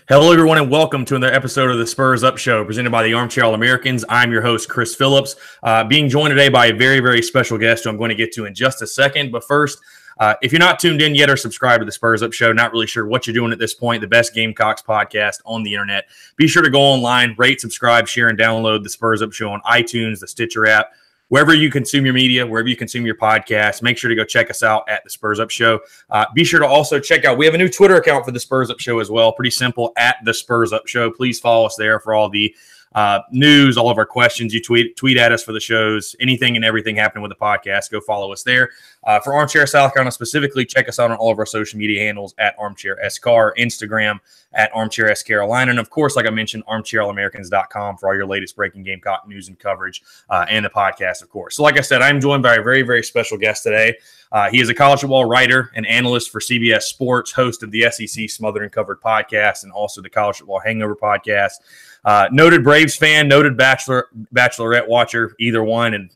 Hello, everyone, and welcome to another episode of the Spurs Up Show, presented by the Armchair All-Americans. I'm your host, Chris Phillips, being joined today by a very, very special guest who I'm going to get to in just a second. But first, if you're not tuned in yet or subscribed to the Spurs Up Show, not really sure what you're doing at this point, the best Gamecocks podcast on the internet, be sure to go online, rate, subscribe, share, and download the Spurs Up Show on iTunes, the Stitcher app, wherever you consume your media, wherever you consume your podcast. Make sure to go check us out at the Spurs Up Show. Be sure to also check out, we have a new Twitter account for the Spurs Up Show as well. Pretty simple, at the Spurs Up Show. Please follow us there for all the news, all of our questions. You tweet at us for the shows, anything and everything happening with the podcast. Go follow us there. For Armchair South Carolina specifically, check us out on all of our social media handles at Armchair SCAR, Instagram at Armchair S Carolina, and of course, like I mentioned, armchairallamericans.com for all your latest breaking Gamecock news and coverage, and the podcast, of course. So like I said, I'm joined by a very, very special guest today. He is a college football writer and analyst for CBS Sports, host of the SEC Smothered and Covered podcast, and also the College Football Hangover podcast. Noted Braves fan, noted Bachelorette watcher, either one. And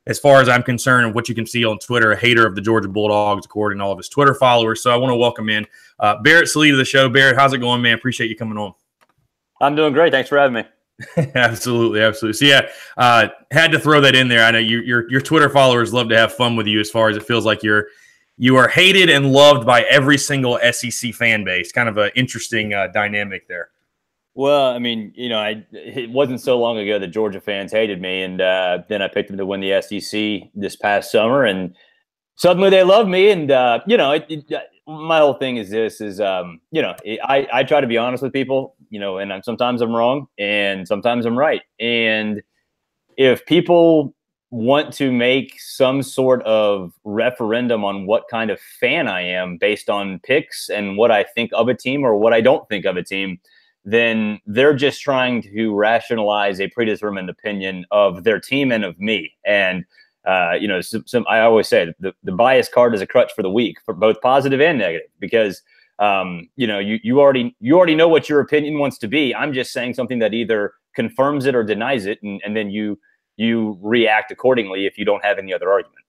as far as I'm concerned, and what you can see on Twitter, a hater of the Georgia Bulldogs, according to all of his Twitter followers. So I want to welcome in Barrett Sallee to the show. Barrett, how's it going, man? Appreciate you coming on. I'm doing great. Thanks for having me. Absolutely. So yeah, had to throw that in there. I know your Twitter followers love to have fun with you, as far as it feels like you are hated and loved by every single SEC fan base. Kind of an interesting dynamic there. Well, I mean, it wasn't so long ago that Georgia fans hated me, and then I picked them to win the SEC this past summer, and suddenly they love me. And my whole thing is this: I try to be honest with people, and sometimes I'm wrong, and sometimes I'm right. And if people want to make some sort of referendum on what kind of fan I am based on picks and what I think of a team or what I don't think of a team, then they're just trying to rationalize a predetermined opinion of their team and of me. And, I always say the bias card is a crutch for the weak, for both positive and negative, because, you already know what your opinion wants to be. I'm just saying something that either confirms it or denies it. And then you react accordingly if you don't have any other argument.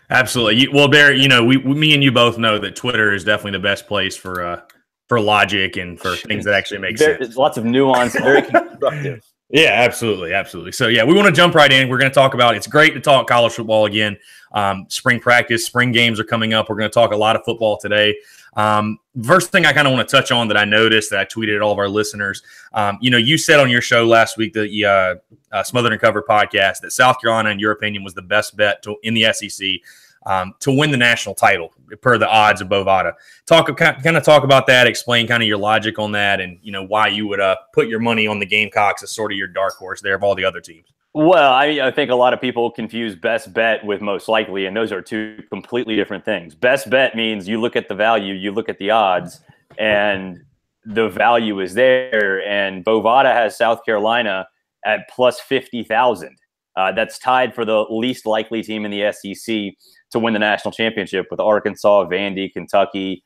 Absolutely. Well, Barrett, me and you both know that Twitter is definitely the best place for logic and for things that actually make sense. Lots of nuance, very constructive. Yeah, absolutely. So, yeah, we want to jump right in. We're going to talk about, it's great to talk college football again. Spring practice, spring games are coming up. We're going to talk a lot of football today. First thing I kind of want to touch on that I noticed, that I tweeted at all of our listeners, you said on your show last week, the Smothered and Covered podcast, that South Carolina, in your opinion, was the best bet in the SEC to win the national title per the odds of Bovada. Kind of talk about that, explain kind of your logic on that, and why you would put your money on the Gamecocks as sort of your dark horse there of all the other teams. Well, I think a lot of people confuse best bet with most likely, and those are two completely different things. Best bet means you look at the value, you look at the odds, and the value is there. And Bovada has South Carolina at plus 50,000. That's tied for the least likely team in the SEC to win the national championship, with Arkansas, Vandy, Kentucky,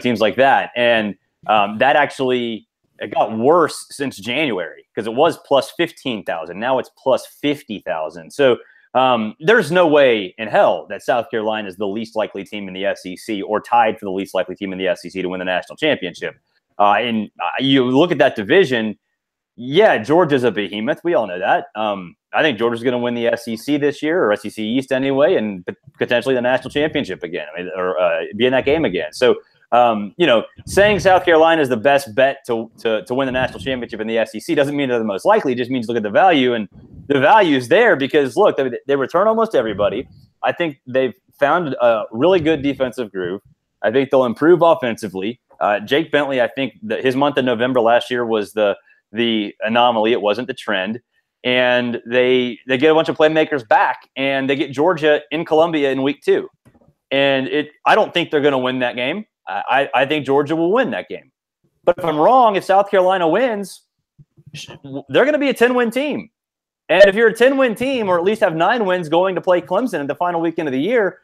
teams like that. And that actually, it got worse since January, because it was plus 15,000. Now it's plus 50,000. So there's no way in hell that South Carolina is the least likely team in the SEC, or tied for the least likely team in the SEC to win the national championship. And you look at that division, yeah, Georgia's a behemoth. We all know that. I think Georgia's going to win the SEC this year, or SEC East anyway, and potentially the national championship again, or be in that game again. So, saying South Carolina is the best bet to win the national championship in the SEC doesn't mean they're the most likely. It just means look at the value, and the value is there because, look, they return almost everybody. I think they've found a really good defensive groove. I think they'll improve offensively. Jake Bentley, I think that his month of November last year was the anomaly. It wasn't the trend. And they get a bunch of playmakers back, and they get Georgia in Columbia in week 2. And I don't think they're going to win that game. I think Georgia will win that game. But if I'm wrong, if South Carolina wins, they're going to be a 10-win team. And if you're a 10-win team, or at least have 9 wins going to play Clemson in the final weekend of the year,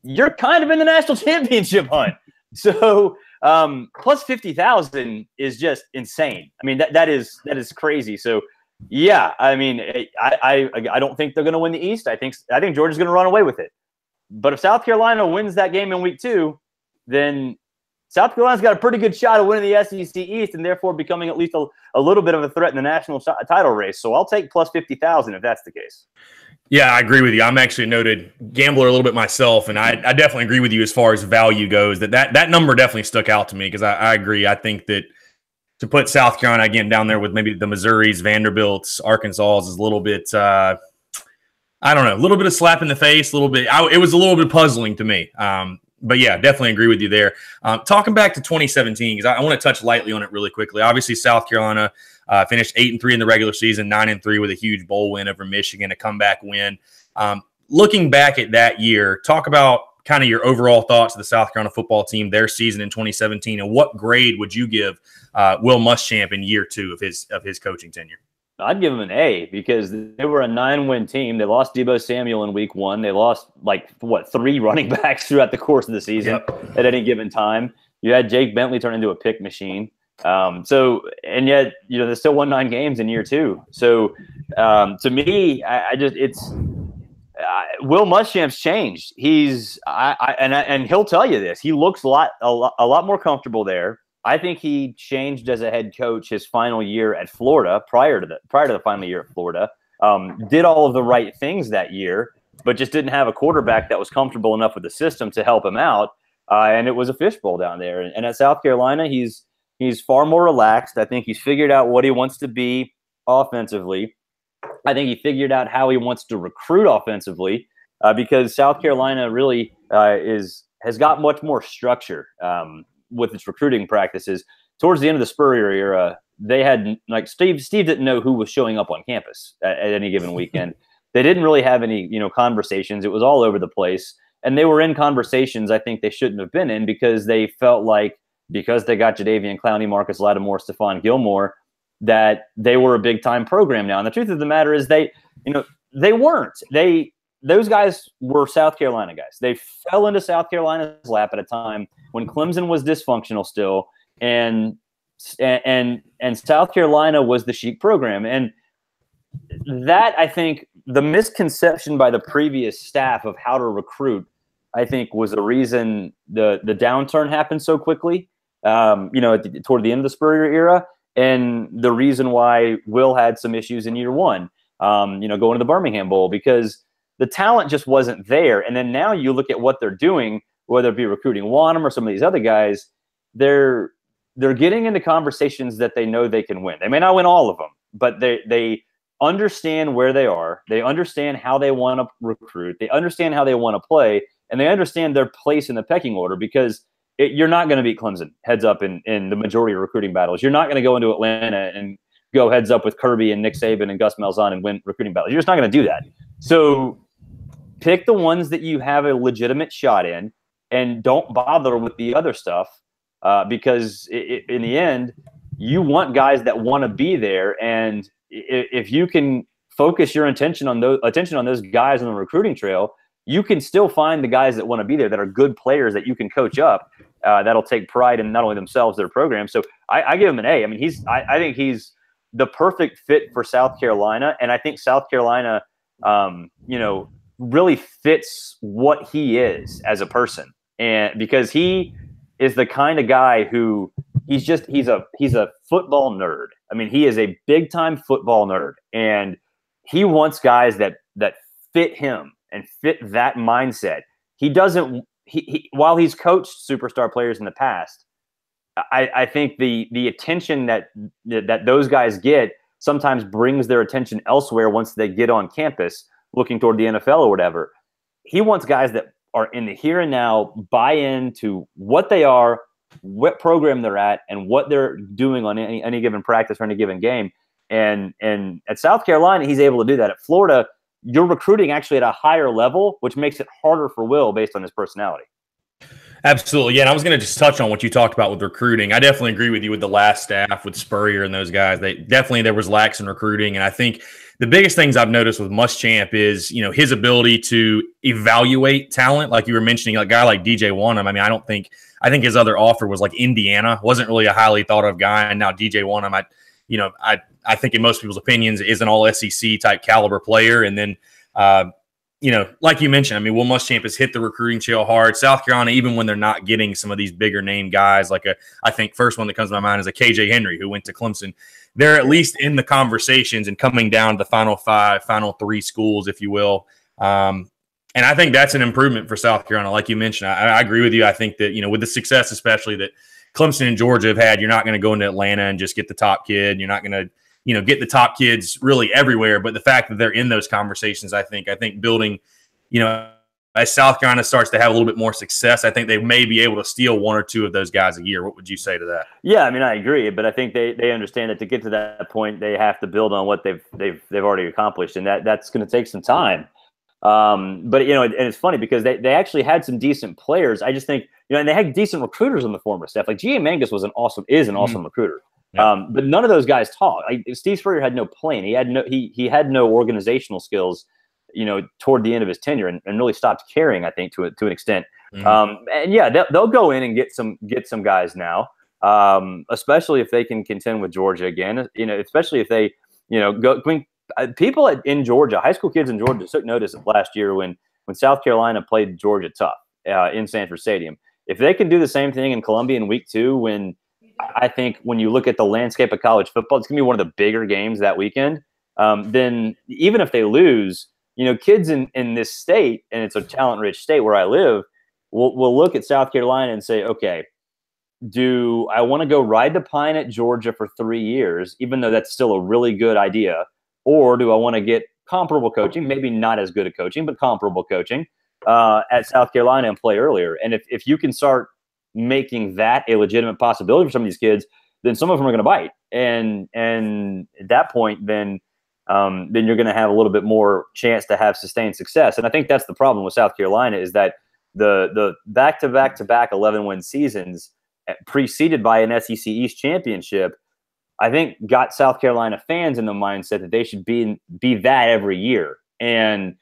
you're kind of in the national championship hunt. So plus 50,000 is just insane. I mean, that is crazy. So, yeah, I mean, I don't think they're going to win the East. I think Georgia's going to run away with it. But if South Carolina wins that game in week 2, then South Carolina's got a pretty good shot of winning the SEC East and therefore becoming at least a little bit of a threat in the national title race. So I'll take plus 50,000 if that's the case. Yeah, I agree with you. I'm actually a noted gambler a little bit myself, and I definitely agree with you as far as value goes. That number definitely stuck out to me because I agree. I think that to put South Carolina again down there with maybe the Missouris, Vanderbilts, Arkansas is a little bit, I don't know, a little bit of slap in the face, a little bit. It was a little bit puzzling to me. But yeah, definitely agree with you there. Talking back to 2017, because I want to touch lightly on it really quickly. Obviously, South Carolina finished 8-3 in the regular season, 9-3 with a huge bowl win over Michigan, a comeback win. Looking back at that year, talk about kind of your overall thoughts of the South Carolina football team, their season in 2017, and what grade would you give Will Muschamp in year 2 of his coaching tenure? I'd give them an A because they were a 9-win team. They lost Deebo Samuel in week 1. They lost 3 running backs throughout the course of the season at any given time. You had Jake Bentley turn into a pick machine. And yet, they still won 9 games in year 2. So to me, Will Muschamp's changed. And he'll tell you this. He looks a lot more comfortable there. I think he changed as a head coach his final year at Florida, prior to the final year at Florida. Did all of the right things that year, but just didn't have a quarterback that was comfortable enough with the system to help him out. And it was a fishbowl down there. And at South Carolina, he's far more relaxed. I think he's figured out what he wants to be offensively. I think he figured out how he wants to recruit offensively because South Carolina really has got much more structure with its recruiting practices. Towards the end of the Spurrier era, they had Steve didn't know who was showing up on campus at any given weekend. They didn't really have any conversations. It was all over the place, and they were in conversations I think they shouldn't have been in because they felt like because they got Jadeveon Clowney, Marcus Lattimore, Stephon Gilmore, that they were a big time program now. And the truth of the matter is they weren't. Those guys were South Carolina guys. They fell into South Carolina's lap at a time when Clemson was dysfunctional still, and South Carolina was the chic program. And that, I think, the misconception by the previous staff of how to recruit, I think, was the reason the downturn happened so quickly, toward the end of the Spurrier era, and the reason why Will had some issues in year 1, going to the Birmingham Bowl, because the talent just wasn't there. And then now you look at what they're doing, whether it be recruiting Wanham or some of these other guys, they're getting into conversations that they know they can win. They may not win all of them, but they understand where they are. They understand how they want to recruit. They understand how they want to play, and they understand their place in the pecking order because you're not going to beat Clemson heads up in the majority of recruiting battles. You're not going to go into Atlanta and go heads up with Kirby and Nick Saban and Gus Malzahn and win recruiting battles. You're just not going to do that. So pick the ones that you have a legitimate shot in and don't bother with the other stuff because in the end, you want guys that want to be there. And if you can focus your attention on those guys on the recruiting trail, you can still find the guys that want to be there that are good players that you can coach up that'll take pride in not only themselves, their program. So I give him an A. I mean, I think he's the perfect fit for South Carolina. And I think South Carolina, really fits what he is as a person. And because he is the kind of guy who he's a football nerd. I mean, he is a big time football nerd, and he wants guys that fit him and fit that mindset. He doesn't. He while he's coached superstar players in the past, I think the attention that those guys get sometimes brings their attention elsewhere once they get on campus, looking toward the NFL or whatever. He wants guys that are in the here and now, buy into what they are, what program they're at, and what they're doing on any given practice or any given game. And at South Carolina, he's able to do that. At Florida, you're recruiting actually at a higher level, which makes it harder for Will based on his personality. Absolutely. Yeah, and I was going to just touch on what you talked about with recruiting. I definitely agree with you with the last staff, with Spurrier and those guys. There was lax in recruiting. And I think the biggest things I've noticed with Muschamp is, his ability to evaluate talent. Like you were mentioning, a guy like DJ Wanham. I mean, I think his other offer was like Indiana. Wasn't really a highly thought of guy. And now DJ Wanham, I think in most people's opinions is an all SEC type caliber player. And then, like you mentioned, I mean, Will Muschamp has hit the recruiting trail hard. South Carolina, even when they're not getting some of these bigger name guys, I think first one that comes to my mind is a KJ Henry who went to Clemson. They're at least in the conversations and coming down to the final 5, final 3 schools, if you will. And I think that's an improvement for South Carolina. Like you mentioned, I agree with you. I think that, with the success, especially that Clemson and Georgia have had, you're not going to go into Atlanta and just get the top kid. You're not going to, get the top kids really everywhere. But the fact that they're in those conversations, I think building, as South Carolina starts to have a little bit more success, I think they may be able to steal 1 or 2 of those guys a year. What would you say to that? Yeah, I mean, I agree, but I think they understand that to get to that point, they have to build on what they've already accomplished, and that's going to take some time. But and it's funny because they actually had some decent players. I just think and they had decent recruiters on the former staff. Like G.A. Mangus is an awesome recruiter. Yeah. But none of those guys talk. Steve Spurrier had no plan. He had no organizational skills, toward the end of his tenure, and really stopped caring, I think, to an extent. And yeah, they'll go in and get some guys now, especially if they can contend with Georgia again. Especially if they go. I mean, people in Georgia, high school kids in Georgia, took notice last year when South Carolina played Georgia tough in Sanford Stadium. If they can do the same thing in Columbia in week 2, I think when you look at the landscape of college football, it's going to be one of the bigger games that weekend. Then even if they lose, kids in this state, and it's a talent-rich state where I live, will look at South Carolina and say, okay, do I want to go ride the pine at Georgia for 3 years, even though that's still a really good idea? Or do I want to get comparable coaching, maybe not as good at coaching, but comparable coaching at South Carolina and play earlier? And if you can start making that a legitimate possibility for some of these kids, then some of them are going to bite. And at that point, then you're going to have a little bit more chance to have sustained success. And I think that's the problem with South Carolina, is that the back-to-back-to-back 11-win seasons preceded by an SEC East championship, I think got South Carolina fans in the mindset that they should be that every year. And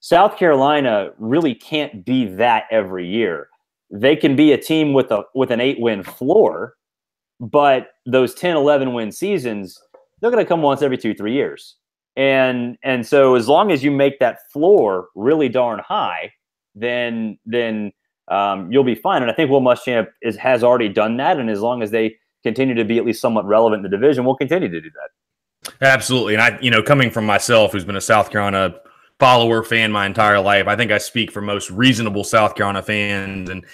South Carolina really can't be that every year. They can be a team with an 8-win floor, but those 10, 11-win seasons, they're going to come once every 2-3 years. And so as long as you make that floor really darn high, then you'll be fine. And I think Will Muschamp has already done that. And as long as they continue to be at least somewhat relevant in the division, we'll continue to do that. Absolutely. And coming from myself, who's been a South Carolina follower, fan my entire life, I think I speak for most reasonable South Carolina fans. And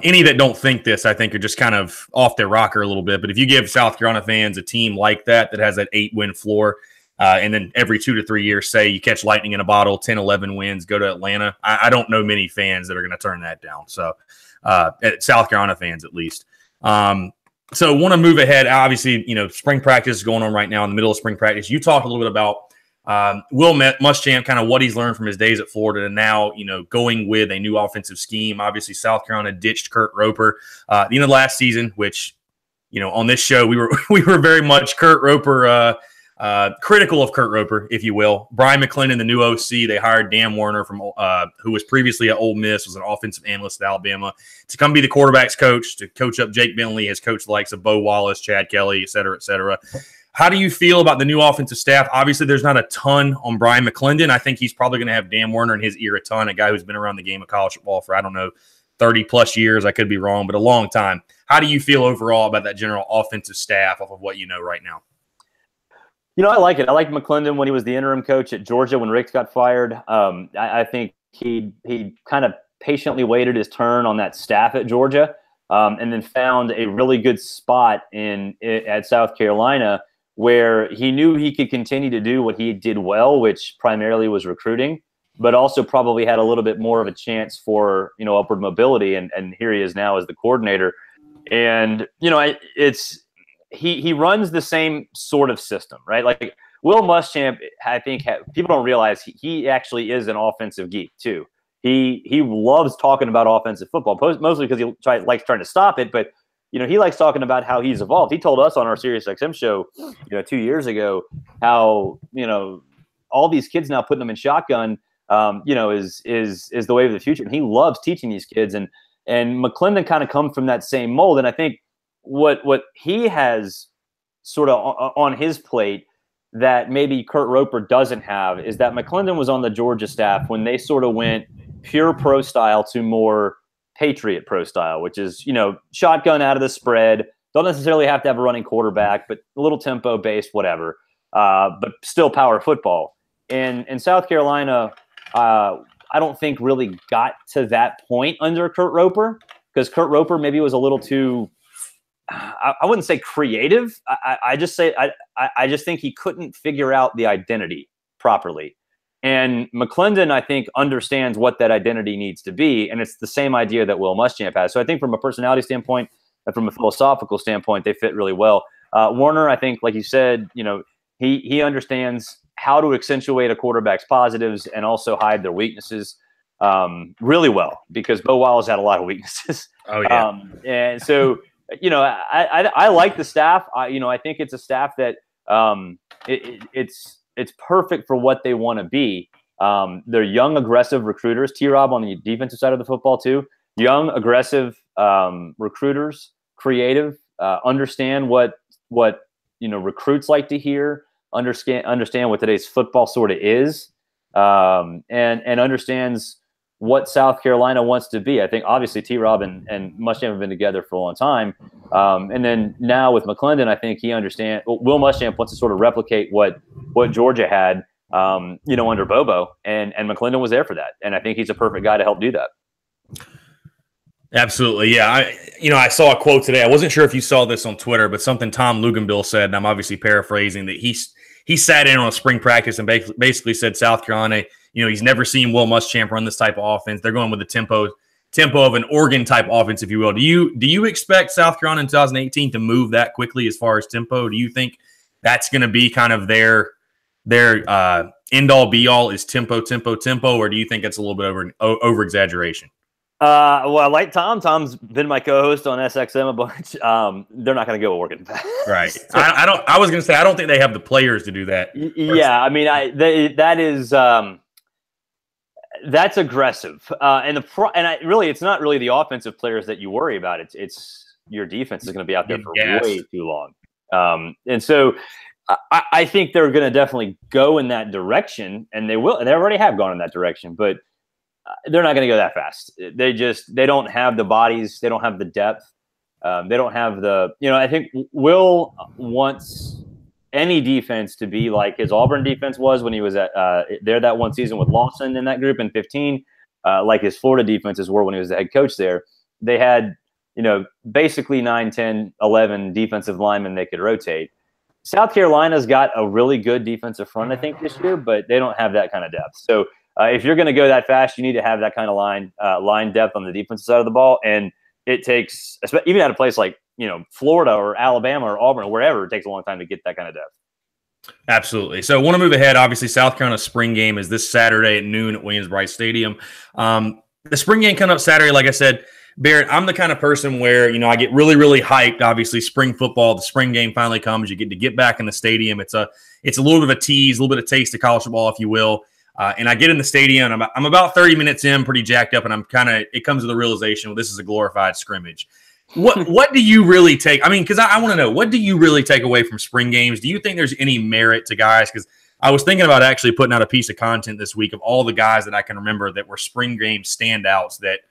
any that don't think this, I think, are just kind of off their rocker a little bit. But if you give South Carolina fans a team like that has that 8-win floor, and then every 2 to 3 years, say you catch lightning in a bottle, 10, 11 wins, go to Atlanta, I don't know many fans that are going to turn that down. So South Carolina fans, at least. So want to move ahead. Obviously, spring practice is going on right now in the middle of spring practice. You talked a little bit about Will Muschamp, kind of what he's learned from his days at Florida, and now, going with a new offensive scheme. Obviously, South Carolina ditched Kurt Roper at the end of last season, which, on this show, we were very much Kurt Roper, critical of Kurt Roper, if you will. Brian McClendon, the new OC, they hired Dan Werner from who was previously at Ole Miss, was an offensive analyst at Alabama, to come be the quarterback's coach, to coach up Jake Bentley, has coached the likes of Bo Wallace, Chad Kelly, et cetera, et cetera. How do you feel about the new offensive staff? Obviously, there's not a ton on Brian McClendon. I think he's probably going to have Dan Werner in his ear a ton, a guy who's been around the game of college football for, 30-plus years. I could be wrong, but a long time. How do you feel overall about that general offensive staff off of what you know right now? I like it. I liked McClendon when he was the interim coach at Georgia when Ricks got fired. I think he kind of patiently waited his turn on that staff at Georgia, and then found a really good spot at South Carolina, where he knew he could continue to do what he did well, which primarily was recruiting, but also probably had a little bit more of a chance for upward mobility. And here he is now as the coordinator, and He runs the same sort of system, right? Like Will Muschamp, I think people don't realize he actually is an offensive geek too. He loves talking about offensive football, mostly because he likes trying to stop it. But he likes talking about how he's evolved. He told us on our SiriusXM show, 2 years ago, how all these kids now putting them in shotgun, is the way of the future. And he loves teaching these kids. And McClendon kind of comes from that same mold. And I think what he has sort of on his plate that maybe Kurt Roper doesn't have is that McClendon was on the Georgia staff when they sort of went pure pro style to more Patriot pro style, which is, shotgun out of the spread. Don't necessarily have to have a running quarterback, but a little tempo based, whatever. But still power football. And in South Carolina, I don't think really got to that point under Kurt Roper, because Kurt Roper maybe was a little too, I wouldn't say creative. I just think he couldn't figure out the identity properly. And McClendon, I think, understands what that identity needs to be. And it's the same idea that Will Muschamp has. So I think from a personality standpoint and from a philosophical standpoint, they fit really well. Warner, I think, like you said, he understands how to accentuate a quarterback's positives and also hide their weaknesses really well, because Bo Wiles had a lot of weaknesses. Oh, yeah. And so, I like the staff. I think it's a staff that it's perfect for what they want to be. They're young, aggressive recruiters. T-Rob on the defensive side of the football too. Young, aggressive recruiters, creative, understand what recruits like to hear, understand what today's football sort of is, and understands what South Carolina wants to be. I think obviously T-Rob and Muschamp have been together for a long time. And then now with McClendon, I think he understands. Will Muschamp wants to sort of replicate what Georgia had, under Bobo, and McClendon was there for that. And I think he's a perfect guy to help do that. Absolutely. Yeah. I saw a quote today. I wasn't sure if you saw this on Twitter, but something Tom Luganbill said, and I'm obviously paraphrasing, that he sat in on a spring practice and basically said South Carolina, he's never seen Will Muschamp run this type of offense. They're going with the tempo of an Oregon type offense, if you will. Do you expect South Carolina in 2018 to move that quickly as far as tempo? Do you think that's going to be kind of their end all be all is tempo, or do you think it's a little bit over exaggeration? Well, I like Tom. Tom's been my co-host on SXM a bunch. They're not going to go Oregon fast. Right. I was going to say, I don't think they have the players to do that. Yeah. I mean, that's aggressive. Really, it's not really the offensive players that you worry about. It's your defense is going to be out there for way too long. And so I think they're going to definitely go in that direction, and they will. They already have gone in that direction, but they're not going to go that fast. They don't have the bodies. They don't have the depth. They don't have the, I think Will wants any defense to be like his Auburn defense was when he was at there that one season with Lawson in that group in 15, like his Florida defenses were when he was the head coach there. They had, basically 9, 10, 11 defensive linemen they could rotate. South Carolina's got a really good defensive front, I think, this year, but they don't have that kind of depth. So if you're going to go that fast, you need to have that kind of line depth on the defensive side of the ball. And it takes, even at a place like, Florida or Alabama or Auburn or wherever, it takes a long time to get that kind of depth. Absolutely. So I want to move ahead. Obviously, South Carolina's spring game is this Saturday at noon at Williams-Brice Stadium. The spring game coming up Saturday, like I said, Barrett, I'm the kind of person where, I get really, really hyped. Obviously, spring football, the spring game finally comes. You get back in the stadium. It's a little bit of a tease, a little bit of taste of college football, if you will. And I get in the stadium, and I'm about 30 minutes in, pretty jacked up, and it comes to the realization, well, this is a glorified scrimmage. What do you really take? I mean, because I want to know, what do you really take away from spring games? Do you think there's any merit to guys? Because I was thinking about actually putting out a piece of content this week of all the guys that I can remember that were spring game standouts that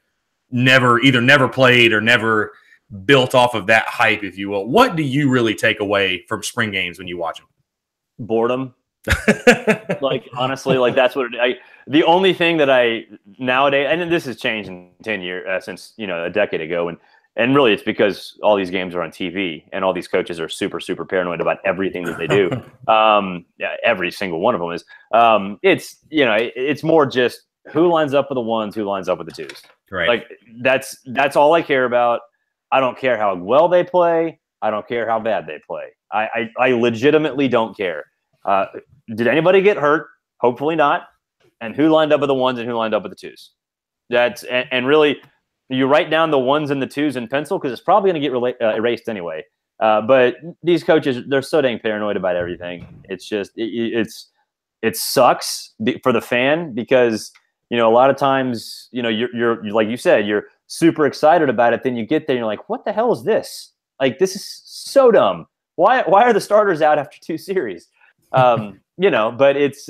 either never played or never built off of that hype, if you will. What do you really take away from spring games when you watch them? Boredom. Like, honestly, like that's what the only thing that I nowadays, and this has changed in 10 years since a decade ago, and really it's because all these games are on TV and all these coaches are super, super paranoid about everything that they do. Every single one of them is. It's more just who lines up with the ones, who lines up with the twos. Right. Like that's all I care about. I don't care how well they play. I don't care how bad they play. I legitimately don't care. Did anybody get hurt? Hopefully not. And who lined up with the ones and who lined up with the twos? And really, you write down the ones and the twos in pencil because it's probably going to get erased anyway. But these coaches, they're so dang paranoid about everything. It's just it sucks for the fan because a lot of times you're like you said, you're super excited about it. Then you get there and you're like, what the hell is this? Like, this is so dumb. Why are the starters out after 2 series? But it's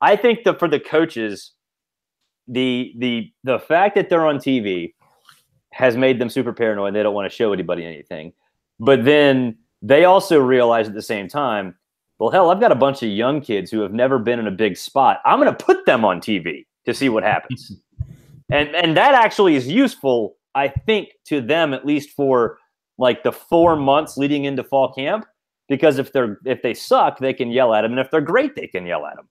I think that for the coaches, the fact that they're on TV has made them super paranoid. They don't want to show anybody anything. But then they also realize at the same time, well, hell, I've got a bunch of young kids who have never been in a big spot. I'm going to put them on TV to see what happens. And that actually is useful, I think, to them, at least for like the 4 months leading into fall camp, because if they suck, they can yell at them. And if they're great, they can yell at them.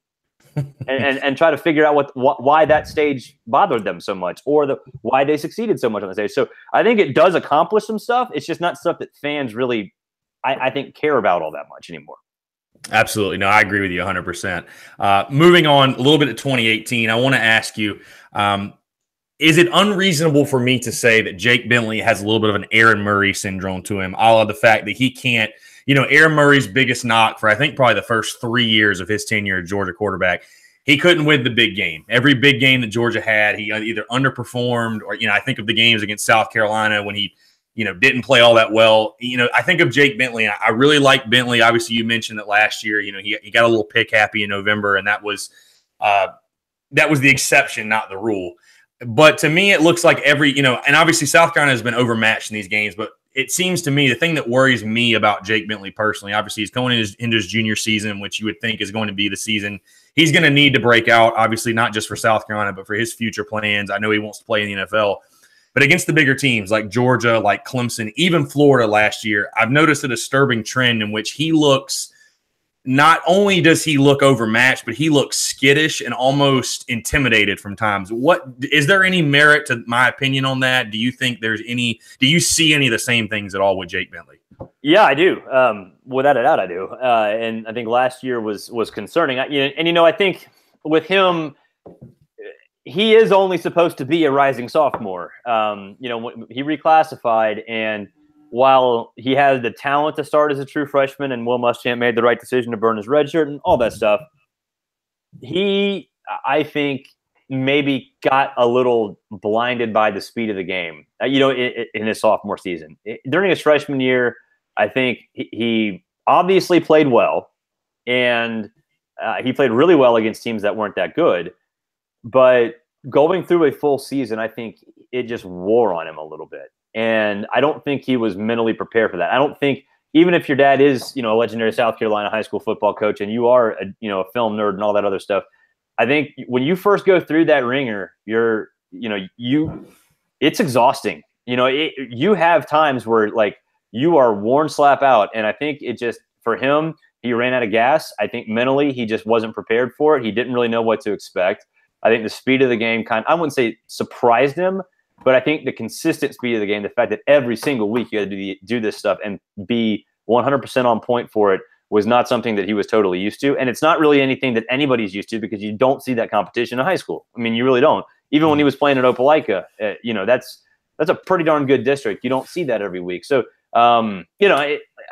and try to figure out why that stage bothered them so much, or why they succeeded so much on the stage. So I think it does accomplish some stuff. It's just not stuff that fans really, I think, care about all that much anymore. Absolutely. No, I agree with you 100%. Moving on a little bit to 2018, I want to ask you, is it unreasonable for me to say that Jake Bentley has a little bit of an Aaron Murray syndrome to him, a la the fact that he can't, Aaron Murray's biggest knock for, I think, probably the first 3 years of his tenure as Georgia quarterback, he couldn't win the big game. Every big game that Georgia had, he either underperformed or, I think of the games against South Carolina when he, didn't play all that well. I think of Jake Bentley. I really like Bentley. Obviously, you mentioned that last year, he got a little pick happy in November, and that was the exception, not the rule. But to me, it looks like and obviously South Carolina has been overmatched in these games, but it seems to me the thing that worries me about Jake Bentley personally, obviously he's going into his junior season, which you would think is going to be the season he's going to need to break out, obviously not just for South Carolina, but for his future plans. I know he wants to play in the NFL, but against the bigger teams like Georgia, like Clemson, even Florida last year, I've noticed a disturbing trend in which he looks, not only does he look overmatched, but he looks skittish and almost intimidated from times. Is there any merit to my opinion on that? Do you think do you see any of the same things at all with Jake Bentley? Yeah, I do. Without a doubt, I do. And I think last year was concerning. I think with him, he is only supposed to be a rising sophomore. He reclassified, and while he has the talent to start as a true freshman, and Will Muschamp made the right decision to burn his red shirt and all that stuff, he, I think, maybe got a little blinded by the speed of the game, in his sophomore season. During his freshman year, I think he obviously played well, and he played really well against teams that weren't that good. But going through a full season, I think it just wore on him a little bit. And I don't think he was mentally prepared for that. I don't think, even if your dad is, a legendary South Carolina high school football coach and you are a film nerd and all that other stuff, I think when you first go through that ringer, it's exhausting. You have times where like you are worn slap out. And I think it just, for him, he ran out of gas. I think mentally he just wasn't prepared for it. He didn't really know what to expect. I think the speed of the game I wouldn't say surprised him, but I think the consistent speed of the game, the fact that every single week you had to do this stuff and be 100% on point for it, was not something that he was totally used to. And it's not really anything that anybody's used to, because you don't see that competition in high school. I mean, you really don't. Even when he was playing at Opelika, that's a pretty darn good district. You don't see that every week. So, I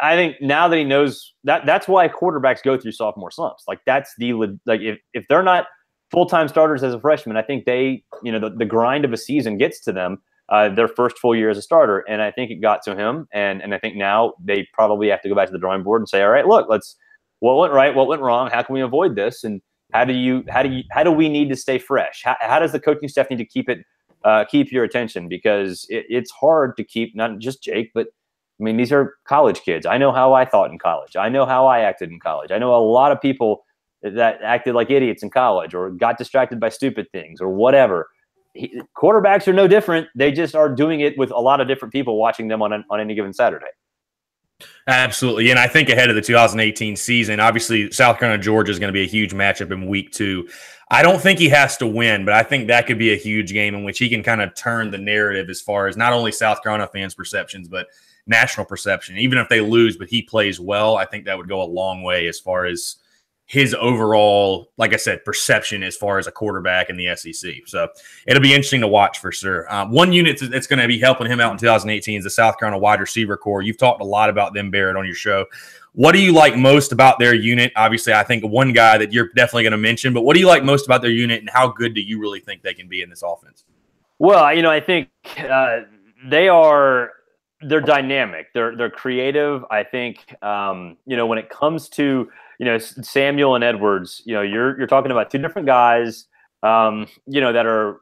think now that he knows that's why quarterbacks go through sophomore slumps. Like if they're not full-time starters as a freshman, I think they, the grind of a season gets to them their first full year as a starter. And I think it got to him. And I think now they probably have to go back to the drawing board and say, all right, look, what went right? What went wrong? How can we avoid this? And how do we need to stay fresh? How does the coaching staff need to keep your attention? Because it's hard to keep, not just Jake, but I mean, these are college kids. I know how I thought in college. I know how I acted in college. I know a lot of people that acted like idiots in college or got distracted by stupid things or whatever. Quarterbacks are no different. They just are doing it with a lot of different people watching them on any given Saturday. Absolutely. And I think ahead of the 2018 season, obviously South Carolina, Georgia is going to be a huge matchup in week 2. I don't think he has to win, but I think that could be a huge game in which he can kind of turn the narrative as far as not only South Carolina fans' perceptions, but national perception. Even if they lose, but he plays well, I think that would go a long way as far as his overall, like I said, perception as far as a quarterback in the SEC. So it'll be interesting to watch for sure. One unit that's going to be helping him out in 2018 is the South Carolina wide receiver core. You've talked a lot about them, Barrett, on your show. What do you like most about their unit? Obviously, I think one guy that you're definitely going to mention, but what do you like most about their unit, and how good do you really think they can be in this offense? Well, I think they are they're dynamic. They're creative. I think when it comes to Samuel and Edwards, you're talking about two different guys, that are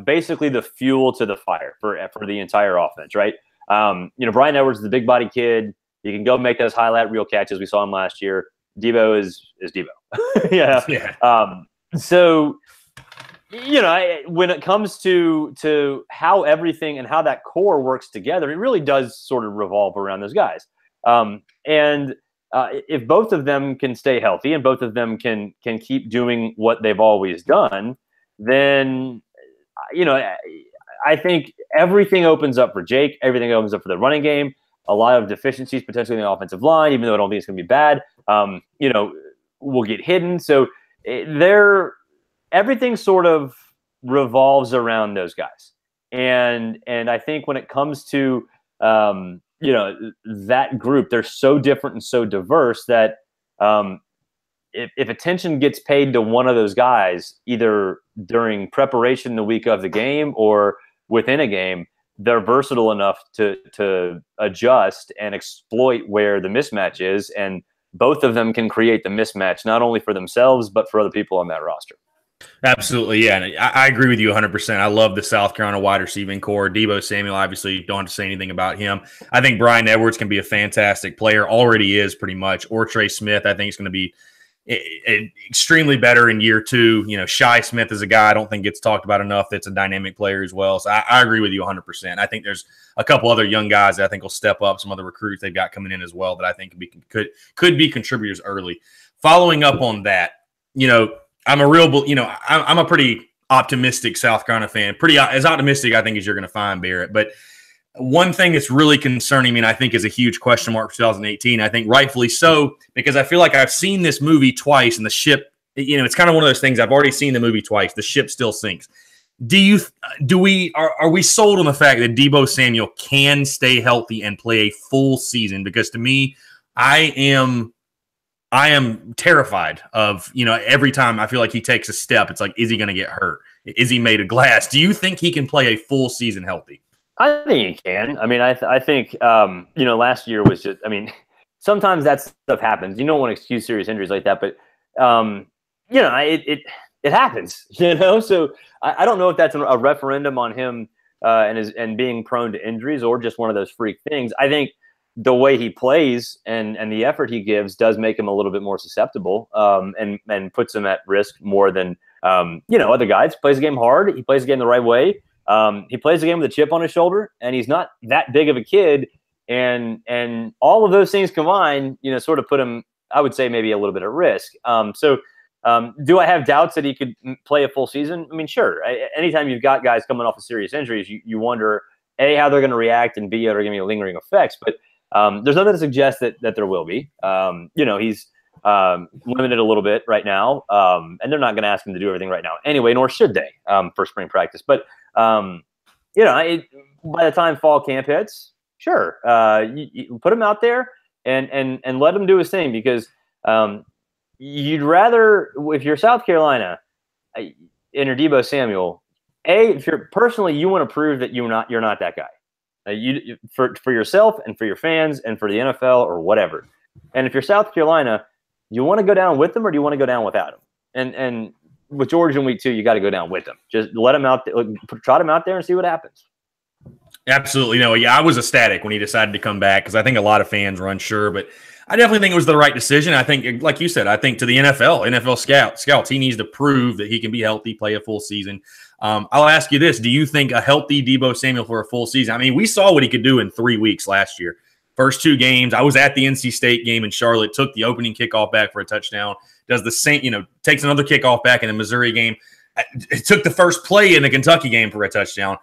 basically the fuel to the fire for the entire offense, right? Brian Edwards is the big body kid. He can go make those highlight reel catches. We saw him last year. Debo is Debo. Yeah. So when it comes to how everything and how that core works together, it really does sort of revolve around those guys. If both of them can stay healthy and both of them can keep doing what they've always done, then I think everything opens up for Jake. Everything opens up for the running game. A lot of deficiencies potentially in the offensive line, even though I don't think it's going to be bad, will get hidden. So everything sort of revolves around those guys. And I think when it comes to, that group, they're so different and so diverse that if attention gets paid to one of those guys, either during preparation the week of the game or within a game, they're versatile enough to adjust and exploit where the mismatch is. And both of them can create the mismatch, not only for themselves, but for other people on that roster. Absolutely, yeah. And I agree with you 100%. I love the South Carolina wide receiving core. Debo Samuel, obviously, don't have to say anything about him. I think Brian Edwards can be a fantastic player, already is pretty much. Or Trey Smith, I think, is going to be extremely better in year two. Shy Smith is a guy I don't think gets talked about enough that's a dynamic player as well. So I agree with you 100%. I think there's a couple other young guys that I think will step up, some other recruits they've got coming in as well that I think could be contributors early. Following up on that, I'm a pretty optimistic South Carolina fan. Pretty as optimistic, I think, as you're going to find, Barrett. But one thing that's really concerning me, and I think is a huge question mark for 2018, I think rightfully so, because I feel like I've seen this movie twice, and the ship, it's kind of one of those things. I've already seen the movie twice. The ship still sinks. Are we sold on the fact that Debo Samuel can stay healthy and play a full season? Because to me, I am terrified of, every time I feel like he takes a step, it's like, is he going to get hurt? Is he made of glass? Do you think he can play a full season healthy? I think he can. I mean, I think, last year was just, sometimes that stuff happens. You don't want to excuse serious injuries like that, but, it happens, So I don't know if that's a referendum on him and being prone to injuries or just one of those freak things. I think the way he plays and the effort he gives does make him a little bit more susceptible and puts him at risk more than, other guys. He plays the game hard. He plays the game the right way. He plays the game with a chip on his shoulder, and he's not that big of a kid. And all of those things combined, sort of put him, I would say, maybe a little bit at risk. Do I have doubts that he could play a full season? I mean, sure. Anytime you've got guys coming off of serious injuries, you wonder, A, how they're going to react, and B, are there going to be lingering effects? But there's nothing to suggest that there will be. He's limited a little bit right now, and they're not going to ask him to do everything right now anyway, nor should they for spring practice. But by the time fall camp hits, sure, you put him out there and let him do his thing, because you'd rather, if you're South Carolina and you're Debo Samuel, if you're personally, you want to prove that you're not that guy. For yourself and for your fans and for the NFL or whatever. And if you're South Carolina, you want to go down with them or do you want to go down without him? And with Georgia in week 2, you got to go down with them. Just let him out, trot him out there and see what happens. Absolutely. I was ecstatic when he decided to come back because I think a lot of fans were unsure, but I definitely think it was the right decision. I think, like you said, I think to the NFL scouts, he needs to prove that he can be healthy, play a full season. I'll ask you this. Do you think a healthy Debo Samuel for a full season? I mean, we saw what he could do in 3 weeks last year. First 2 games, I was at the NC State game in Charlotte, took the opening kickoff back for a touchdown, does the same, takes another kickoff back in the Missouri game, took the first play in the Kentucky game for a touchdown.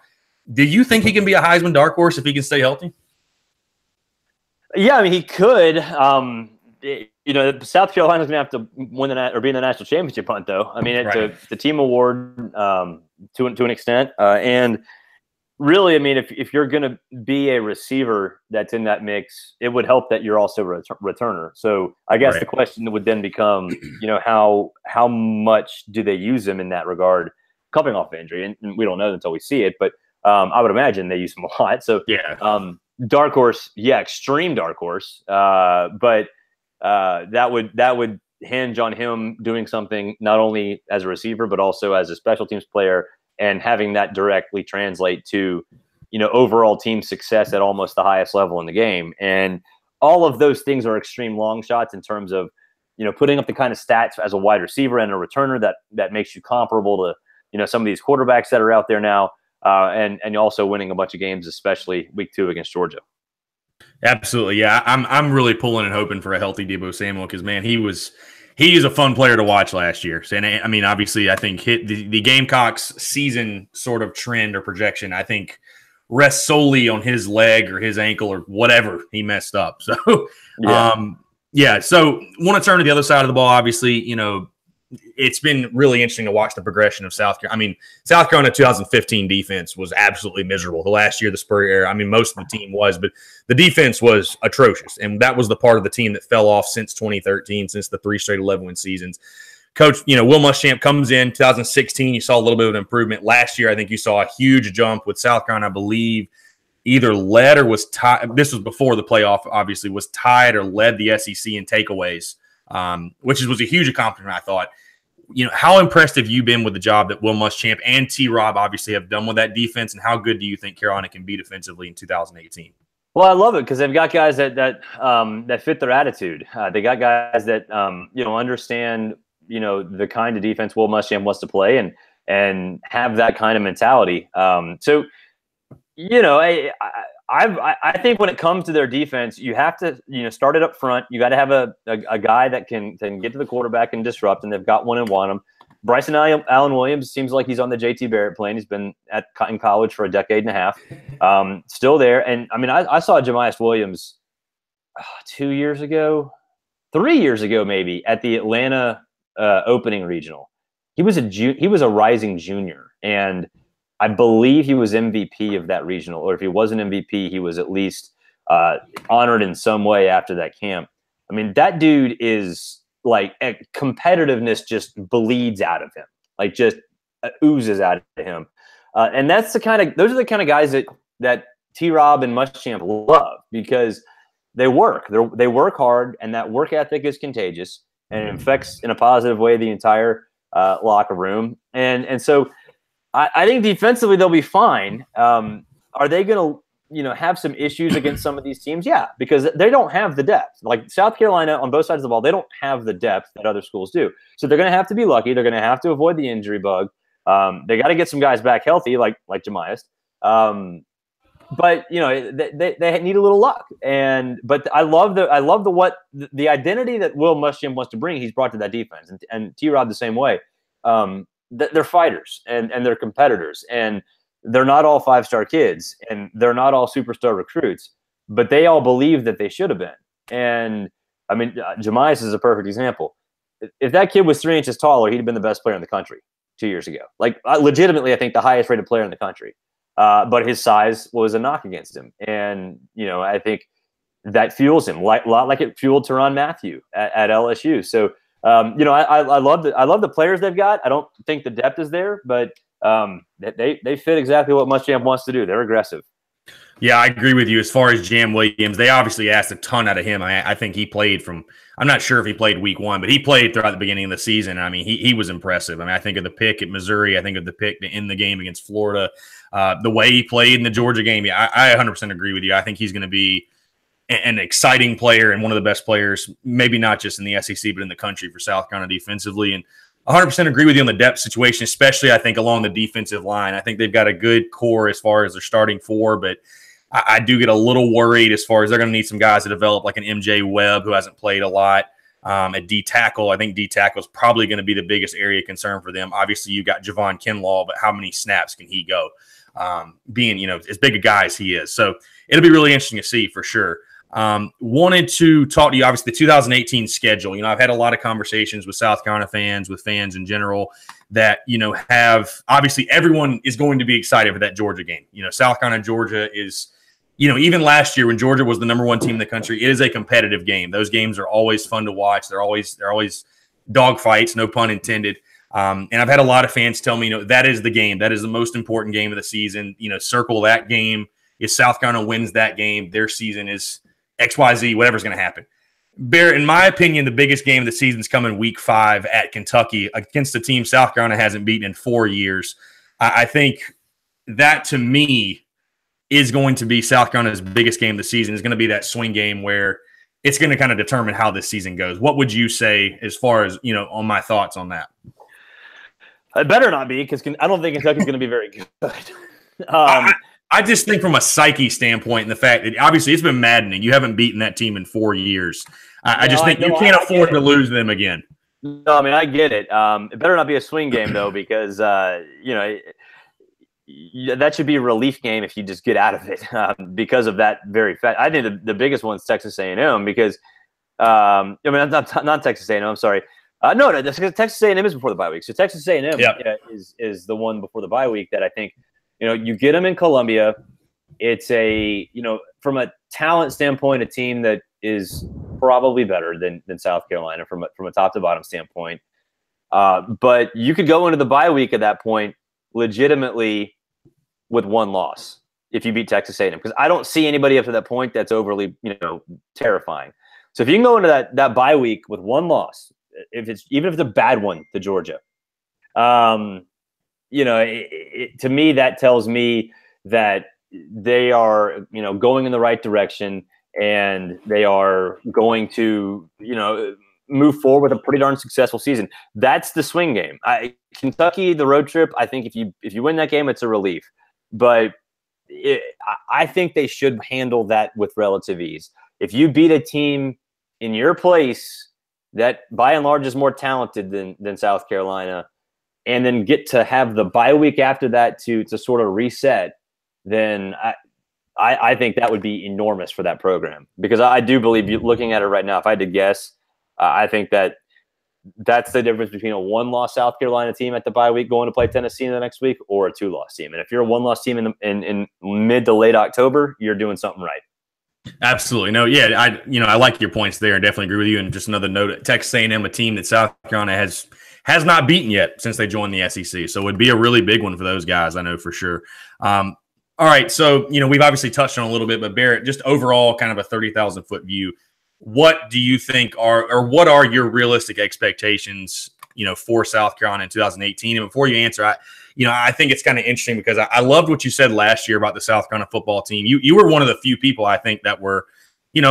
Do you think he can be a Heisman dark horse if he can stay healthy? Yeah, I mean, he could. South Carolina's going to have to win or be in the national championship hunt, though. I mean, it's a team award to an extent. And really, I mean, if you're going to be a receiver that's in that mix, it would help that you're also a returner. So I guess the question would then become, how much do they use him in that regard, coming off injury? And we don't know until we see it, but I would imagine they use him a lot. So, yeah. dark horse, yeah, extreme dark horse. But that would hinge on him doing something not only as a receiver but also as a special teams player, and having that directly translate to, overall team success at almost the highest level in the game. And all of those things are extreme long shots in terms of, putting up the kind of stats as a wide receiver and a returner that makes you comparable to, some of these quarterbacks that are out there now. And also winning a bunch of games, especially week 2 against Georgia. Absolutely. Yeah. I'm really pulling and hoping for a healthy Deebo Samuel, because, man, he is a fun player to watch last year. And I mean, obviously, I think the Gamecocks season sort of trend or projection, I think, rests solely on his leg or his ankle or whatever he messed up. So, yeah. So want to turn to the other side of the ball. Obviously, it's been really interesting to watch the progression of South Carolina. I mean, South Carolina 2015 defense was absolutely miserable. The last year, the Spur era, I mean, most of the team was, but the defense was atrocious. And that was the part of the team that fell off since 2013, since the 3 straight 11-win seasons. Coach, Will Muschamp comes in 2016. You saw a little bit of an improvement. Last year, I think you saw a huge jump with South Carolina, I believe, either led or was tied. This was before the playoff, obviously, was tied or led the SEC in takeaways, which was a huge accomplishment, I thought. How impressed have you been with the job that Will Muschamp and T-Rob obviously have done with that defense, and how good do you think Carolina can be defensively in 2018? Well, I love it because they've got guys that fit their attitude. They got guys that understand the kind of defense Will Muschamp wants to play and have that kind of mentality. So I think when it comes to their defense, you have to start it up front. You got to have a guy that can get to the quarterback and disrupt, and they've got one and want him. Bryson Allen Williams seems like he's on the JT Barrett plane. He's been in college for a decade and a half, still there. And I mean, I saw Jemias Williams 3 years ago maybe, at the Atlanta opening regional. He was a rising junior, and I believe he was MVP of that regional, or if he wasn't MVP, he was at least honored in some way after that camp. I mean, that dude is like competitiveness just bleeds out of him, like just oozes out of him. And those are the kind of guys that T-Rob and Muschamp love, because they work hard, and that work ethic is contagious and it infects in a positive way the entire locker room. And so I think defensively they'll be fine. Are they going to, have some issues against some of these teams? Yeah, because they don't have the depth. Like South Carolina on both sides of the ball, they don't have the depth that other schools do. So they're going to have to be lucky. They're going to have to avoid the injury bug. They got to get some guys back healthy, like Jemias. But they need a little luck. But I love the identity that Will Muschamp wants to bring. He's brought to that defense, and T-Rob the same way. They're fighters and they're competitors, and they're not all 5-star kids, and they're not all superstar recruits, but they all believe that they should have been. And I mean, Jemias is a perfect example. If that kid was 3 inches taller, he'd have been the best player in the country 2 years ago. Like, legitimately, I think the highest rated player in the country. But his size was a knock against him. And, I think that fuels him, a lot like it fueled Tyrann Mathieu at LSU. So, I love the players they've got. I don't think the depth is there, but they fit exactly what Muschamp wants to do. They're aggressive. Yeah, I agree with you. As far as Jam Williams, they obviously asked a ton out of him. I think he played I'm not sure if he played week 1, but he played throughout the beginning of the season. I mean, he was impressive. I mean, I think of the pick at Missouri. I think of the pick to end the game against Florida. The way he played in the Georgia game, yeah, I 100% agree with you. I think he's going to be an exciting player and one of the best players, maybe not just in the SEC, but in the country for South Carolina defensively. And 100% agree with you on the depth situation, especially I think along the defensive line. I think they've got a good core as far as their starting 4, but I do get a little worried as far as they're going to need some guys to develop, like an MJ Webb who hasn't played a lot. At D tackle, I think D tackle is probably going to be the biggest area of concern for them. Obviously, you got Javon Kinlaw, but how many snaps can he go? Being, as big a guy as he is. So it'll be really interesting to see for sure. Wanted to talk to you, obviously, the 2018 schedule. I've had a lot of conversations with South Carolina fans, with fans in general, that, have obviously everyone is going to be excited for that Georgia game. South Carolina, Georgia is, even last year when Georgia was the #1 team in the country, it is a competitive game. Those games are always fun to watch. They're always dog fights, no pun intended. And I've had a lot of fans tell me, that is the game. That is the most important game of the season. Circle that game. if South Carolina wins that game, their season is XYZ, whatever's going to happen. Barrett, in my opinion, the biggest game of the season is coming week 5 at Kentucky against a team South Carolina hasn't beaten in 4 years. I think that, to me, is going to be South Carolina's biggest game of the season. Is going to be that swing game where it's going to kind of determine how this season goes. What would you say as far as, on my thoughts on that? It better not be, because I don't think Kentucky's going to be very good. I just think from a psyche standpoint, and the fact that obviously it's been maddening. You haven't beaten that team in 4 years. I just think you can't afford to lose them again. No, I mean, I get it. It better not be a swing game, though, because, that should be a relief game if you just get out of it because of that very fact. I think the biggest one's Texas A&M because, not Texas A&M, I'm sorry. No, Texas A&M is before the bye week. So Texas A&M is the one before the bye week that I think, you get them in Columbia. It's from a talent standpoint, a team that is probably better than South Carolina from a top to bottom standpoint. But you could go into the bye week at that point legitimately with 1 loss if you beat Texas A&M, because I don't see anybody up to that point that's overly terrifying. So if you can go into that bye week with 1 loss, even if it's a bad one to Georgia, to me that tells me that they are going in the right direction, and they are going to move forward with a pretty darn successful season. That's the swing game. Kentucky, the road trip, I think if you win that game, it's a relief. But I think they should handle that with relative ease. If you beat a team in your place that by and large is more talented than South Carolina, and then get to have the bye week after that to sort of reset, then I think that would be enormous for that program. Because I do believe, looking at it right now, if I had to guess, I think that's the difference between a 1-loss South Carolina team at the bye week going to play Tennessee in the next week, or a 2-loss team. And if you're a 1-loss team in mid to late October, you're doing something right. Absolutely. No, yeah, I like your points there, and definitely agree with you. And just another note, Texas A&M, a team that South Carolina has not beaten yet since they joined the SEC. So it would be a really big one for those guys, I know for sure. All right, so, we've obviously touched on a little bit, but Barrett, just overall kind of a 30,000-foot view, what do you think what are your realistic expectations, for South Carolina in 2018? And before you answer, I think it's kind of interesting because I loved what you said last year about the South Carolina football team. You were one of the few people, I think, that were,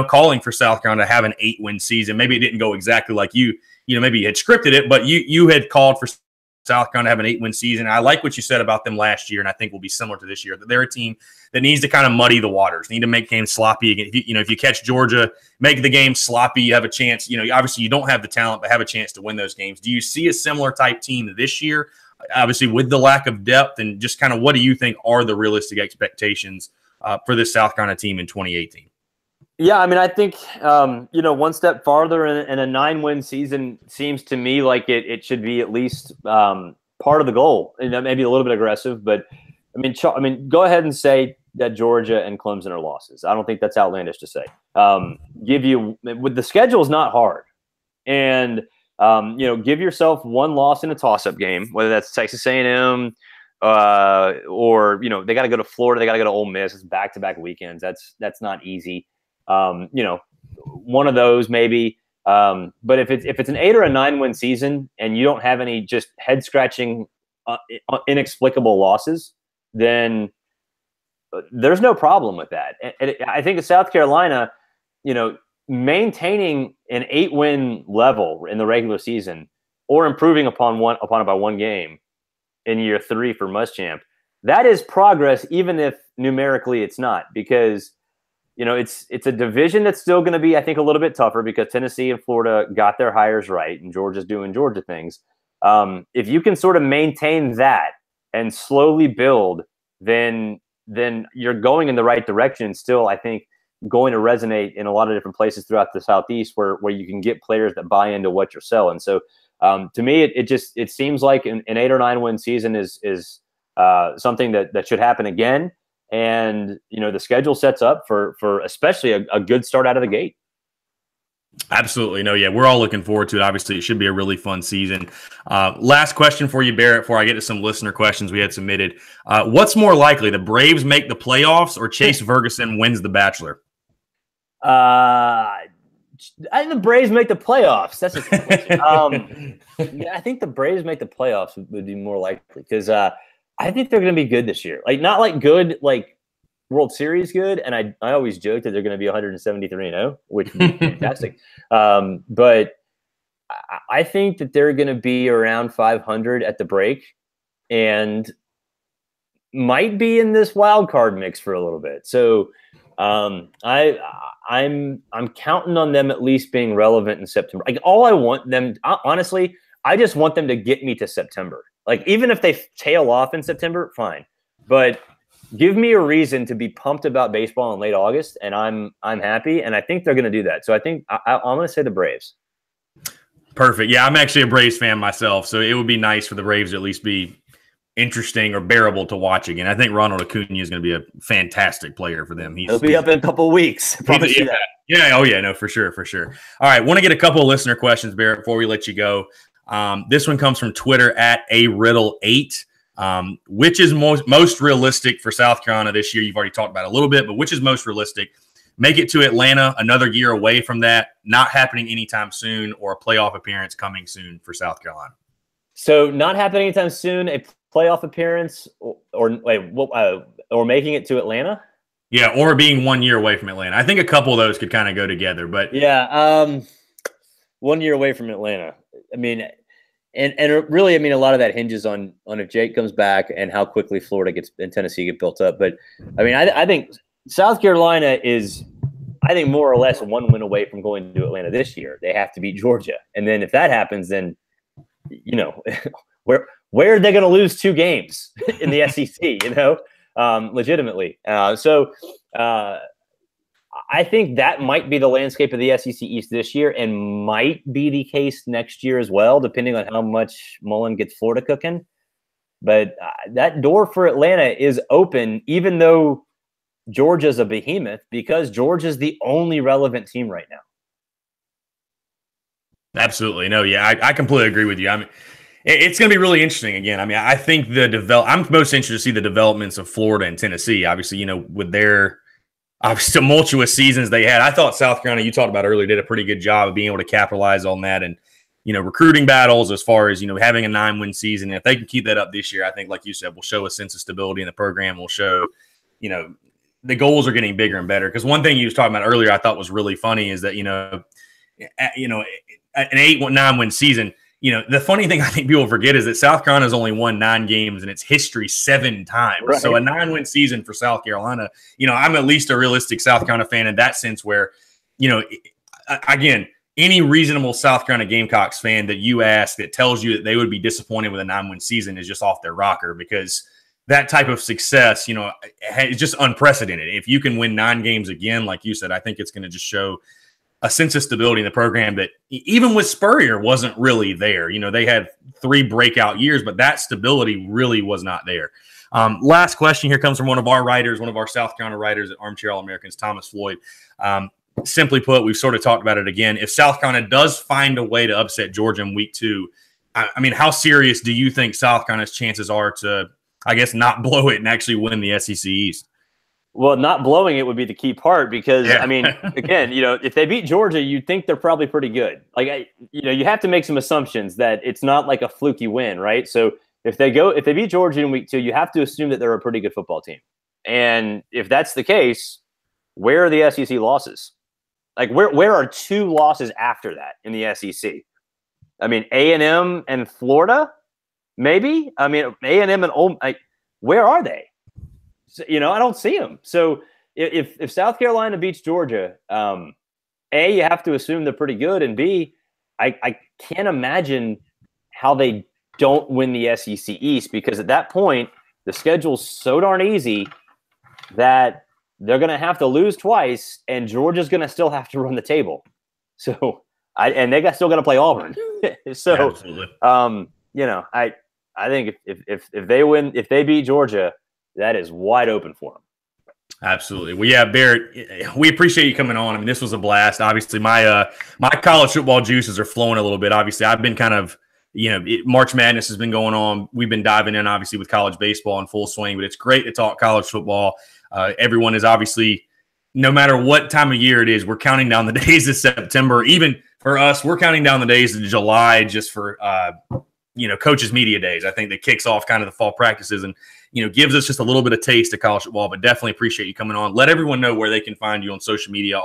calling for South Carolina to have an 8-win season. Maybe it didn't go exactly like maybe you had scripted it, but you had called for South Carolina to have an 8-win season. I like what you said about them last year, and I think will be similar to this year. That they're a team that needs to kind of muddy the waters, need to make games sloppy. If you catch Georgia, make the game sloppy, you have a chance. Obviously you don't have the talent, but have a chance to win those games. Do you see a similar type team this year? Obviously, with the lack of depth, and just kind of what do you think are the realistic expectations for this South Carolina team in 2018? Yeah, I mean, I think, one step farther in a 9-win season seems to me like it should be at least part of the goal. And maybe a little bit aggressive, but I mean, go ahead and say that Georgia and Clemson are losses. I don't think that's outlandish to say. With the schedule is not hard, and give yourself 1 loss in a toss-up game, whether that's Texas A&M or they got to go to Florida, they got to go to Ole Miss. It's back-to-back weekends. That's not easy. One of those maybe. But if it's an 8 or a 9-win season and you don't have any just head-scratching, inexplicable losses, then there's no problem with that. And I think in South Carolina, maintaining an 8-win level in the regular season or improving upon it by 1 game in year 3 for Muschamp, that is progress, even if numerically it's not, because it's a division that's still going to be, I think, a little bit tougher because Tennessee and Florida got their hires right and Georgia's doing Georgia things. If you can sort of maintain that and slowly build, then you're going in the right direction. Still, I think, going to resonate in a lot of different places throughout the Southeast where you can get players that buy into what you're selling. So to me, it seems like an 8 or 9-win season is something that should happen again. And, the schedule sets up for especially a good start out of the gate. Absolutely. No, yeah, we're all looking forward to it. Obviously, it should be a really fun season. Last question for you, Barrett, before I get to some listener questions we had submitted. What's more likely, the Braves make the playoffs or Chase Ferguson wins The Bachelor? I think the Braves make the playoffs. That's a question. Yeah, I think the Braves make the playoffs would be more likely because I think they're going to be good this year. Like not like good, like World Series good. And I always joke that they're going to be 173-0, which would be fantastic. But I think that they're going to be around 500 at the break and might be in this wild card mix for a little bit. So I'm counting on them at least being relevant in September. Like all I want them, honestly, I just want them to get me to September. Like even if they tail off in September, fine. But give me a reason to be pumped about baseball in late August, and I'm happy. And I think they're going to do that. So I think I'm going to say the Braves. Perfect. Yeah, I'm actually a Braves fan myself, so it would be nice for the Braves to at least be interesting or bearable to watch again. I think Ronald Acuna is going to be a fantastic player for them. He'll be up in a couple of weeks. Promise you that. Yeah. Oh, yeah. No, for sure. For sure. All right. Want to get a couple of listener questions, Barrett, before we let you go. This one comes from Twitter at @ariddle8. Which is most realistic for South Carolina this year? You've already talked about it a little bit, but which is most realistic? Make it to Atlanta, another year away from that, not happening anytime soon, or a playoff appearance coming soon for South Carolina? So not happening anytime soon, a playoff appearance, or making it to Atlanta? Yeah, or being 1 year away from Atlanta. I think a couple of those could kind of go together. But yeah, 1 year away from Atlanta. I mean, and really, I mean, a lot of that hinges on if Jake comes back and how quickly Florida and Tennessee get built up. But I mean, I think South Carolina is, I think, more or less one win away from going to Atlanta this year. They have to beat Georgia, and then if that happens, then you know where are they going to lose 2 games in the SEC? You know, legitimately. So I think that might be the landscape of the SEC East this year, and might be the case next year as well, depending on how much Mullen gets Florida cooking. But that door for Atlanta is open, even though Georgia's a behemoth, because Georgia's the only relevant team right now. Absolutely. No, yeah, I completely agree with you. I mean, it's going to be really interesting again. I mean, I think I'm most interested to see the developments of Florida and Tennessee. Obviously, you know, with their tumultuous seasons they had. I thought South Carolina, you talked about earlier, did a pretty good job of being able to capitalize on that, and you know, recruiting battles as far as, you know, having a 9-win season. And if they can keep that up this year, I think, like you said, will show a sense of stability in the program. Will show, you know, the goals are getting bigger and better. Because one thing you was talking about earlier, I thought was really funny, is that an 9-win season. You know, the funny thing I think people forget is that South Carolina's only won 9 games in its history 7 times. Right. So a 9-win season for South Carolina, you know, I'm at least a realistic South Carolina fan in that sense where, you know, again, any reasonable South Carolina Gamecocks fan that you ask that tells you that they would be disappointed with a 9-win season is just off their rocker, because that type of success, you know, is just unprecedented. If you can win 9 games again, like you said, I think it's going to just show a sense of stability in the program that even with Spurrier wasn't really there. You know, they had 3 breakout years, but that stability really was not there. Last question here comes from one of our writers, one of our South Carolina writers at Armchair All-Americans, Thomas Floyd. Simply put, we've sort of talked about it again. If South Carolina does find a way to upset Georgia in week 2, I mean, how serious do you think South Carolina's chances are to, I guess, not blow it and actually win the SEC East? Well, not blowing it would be the key part, because, I mean, again, you know, if they beat Georgia, you'd think they're probably pretty good. Like, you have to make some assumptions that it's not like a fluky win, right? So if they beat Georgia in week 2, you have to assume that they're a pretty good football team. And if that's the case, where are the SEC losses? Like, where are 2 losses after that in the SEC? I mean, A&M and Florida, maybe? I mean, A&M and Ole, where are they? So, you know, I don't see them. So if South Carolina beats Georgia, A, you have to assume they're pretty good, and B, I can't imagine how they don't win the SEC East, because at that point, the schedule's so darn easy that they're going to have to lose twice, and Georgia's going to still have to run the table. So, and they still got to play Auburn. So, absolutely. You know, I think if they beat Georgia, that is wide open for them. Absolutely. Well, yeah, Barrett, we appreciate you coming on. I mean, this was a blast. Obviously, my college football juices are flowing a little bit. Obviously, I've been kind of, March Madness has been going on. We've been diving in, obviously, with college baseball in full swing, but it's great to talk college football. Everyone is obviously, no matter what time of year it is, we're counting down the days of September. Even for us, we're counting down the days of July just for, coaches' media days. I think that kicks off kind of the fall practices and, gives us just a little bit of taste of college football, but definitely appreciate you coming on. Let everyone know where they can find you on social media,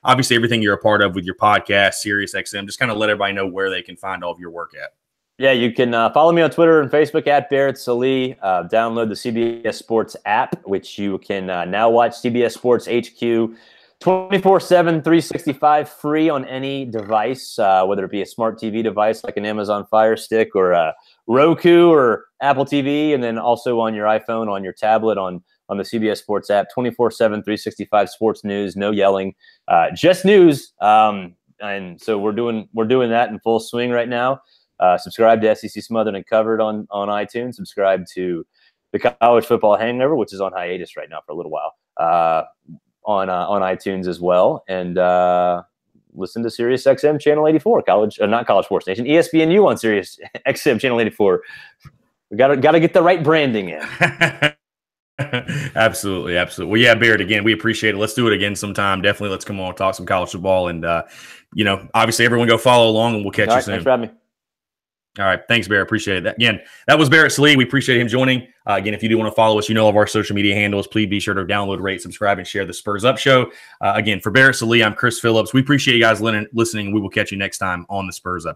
obviously everything you're a part of with your podcast, Sirius XM. Just kind of let everybody know where they can find all of your work at. Yeah, you can follow me on Twitter and Facebook at Barrett Sallee. Download the CBS Sports app, which you can now watch CBS Sports HQ 24/7, 365, free on any device, whether it be a smart TV device like an Amazon Fire Stick or a Roku or Apple TV, and then also on your iPhone, on your tablet, on the CBS Sports app, 24/7, 365 sports news, no yelling, just news. And so we're doing that in full swing right now. Subscribe to SEC Smothered and Covered on iTunes. Subscribe to the College Football Hangover, which is on hiatus right now for a little while, on iTunes as well. And listen to Sirius XM Channel 84, not College Sports Nation, ESPNU on Sirius XM Channel 84. We got to get the right branding in. Absolutely. Well, yeah, Barrett, again, we appreciate it. Let's do it again sometime. Definitely, let's come on and talk some college football. And, obviously everyone go follow along, and we'll catch you soon. Thanks for having me. All right. Thanks, Barrett. Appreciate it. Again, that was Barrett Sallee. We appreciate him joining. Again, if you do want to follow us, all of our social media handles. Please be sure to download, rate, subscribe, and share the Spurs Up Show. Again, for Barrett Sallee, I'm Chris Phillips. We appreciate you guys listening. We will catch you next time on the Spurs Up.